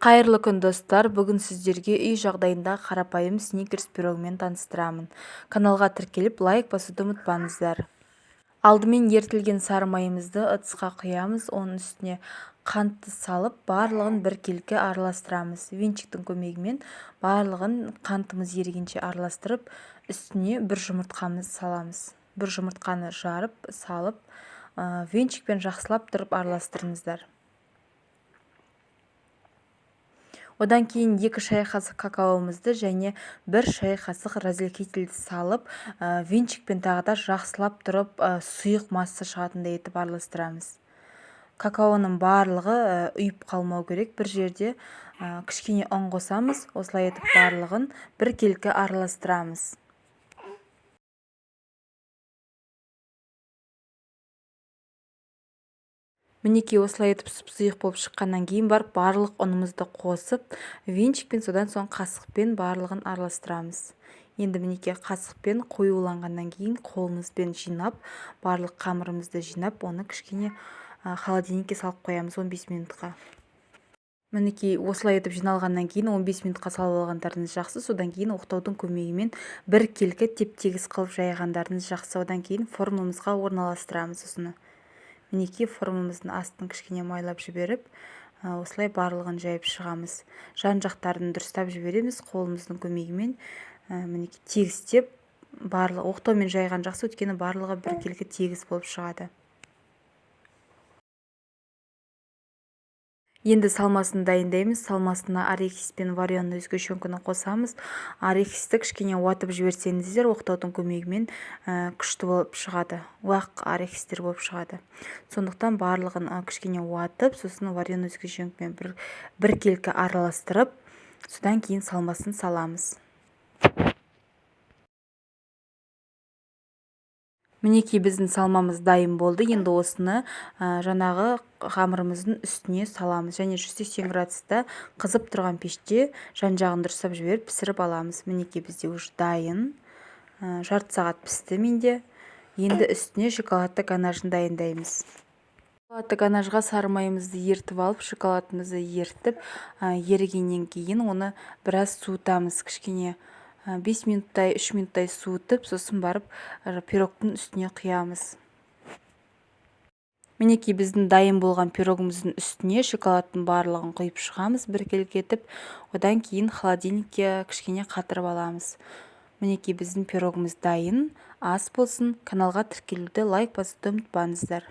Қайырлы күн достар, бүгін сіздерге үй жағдайында қарапайым сникерс пирогымен таныстырамын. Каналға тіркеліп лайк басуды ұмытпаңыздар. Алдымен ерітілген сары майымызды ыдысқа құямыз, оның үстіне қантты салып, барлығын біркелкі араластырамыз. Венчиктің көмегімен барлығын қантымыз ерігенше араластырып, үстіне бір жұмыртқамыз саламыз. Бір жұмыртқаны жарып, салып, венчикпен жақсылап тұрып араластырыңыздар. Одан кейін 2 шай қасық какаомызды және 1 шай қасық разрыхлителді салып, венчикпен тағы да жақсылап тұрып, сұйық масса шығатындай етіп араластырамыз. Какаоның барлығы үйіп қалмау керек. Бір жерде кішкене ұн қосамыз, осылай етіп барлығын біркелкі араластырамыз. Мінекей осылай етіп сұйық болып шыққаннан кейін барып барлық ұнымызды қосып, венчикпен содан соң қасықпен барлығын араластырамыз. Енді мінекей қасықпен қоюланғаннан кейін қолымызбен жинап, барлық қамырымызды жинап, оны кішкене холодильникке салып қоямыз 15 минутқа. Мінекей осылай етіп жиналғаннан кейін 15 минутқа салып алғандарыңыз жақсы. Содан кейін оқтаудың көмегімен біркелкі теп-тегіс қылып жайғандарыңыз жақсы. Одан кейін формамызға орналастырамыз осыны. Мінекей формамыздың астын кішкене майлап жіберіп, осылай барлығын жайып шығамыз. Жан жақтарын дұрыстап жібереміз қолымыздың көмегімен. Мінекей тегістеп, оқтаумен жайған жақсы, өйткені барлығы біркелкі тегіс болып шығады. Енді салмасын дайындаймыз. Салмасына арахис пен вареный сгущенканы қосамыз. Арахисті кішкене уатып жіберсеңіздер, оқтаудың көмегімен күшті болып шығады. Уақ арахистер болып шығады. Сондықтан барлығын кішкене уатып, сосын вареный сгущенкамен біркелкі араластырып, содан кейін салмасын саламыз. Мінекей біздің салмамыз дайын болды. Енді осыны жаңағы қамырымыздың үстіне саламыз. Және 180 градуста қызып тұрған пеште жан-жағын дұрыстап жіберіп пісіріп аламыз. Мінекей бізде уже дайын. Жарты сағат пісті менде. Енді үстіне шоколадты ганажын дайындаймыз. Шоколадты ганажға сары майымызды ертіп алып, шоколадымызды ертіп, ерігеннен кейін оны біраз суытамыз. Кішкене 5 минуттай, 3 минуттай суытып, сосын барып пирогтың үстіне құямыз. Мінекей біздің дайын болған пирогымыздың үстіне шоколадтың барлығын құйып шығамыз, біркелкі етіп, одан кейін холодильникке кішкене қатырып аламыз. Мінекей біздің пирогымыз дайын. Ас болсын. Каналға тіркелуді, лайк басуды ұмытпаңыздар.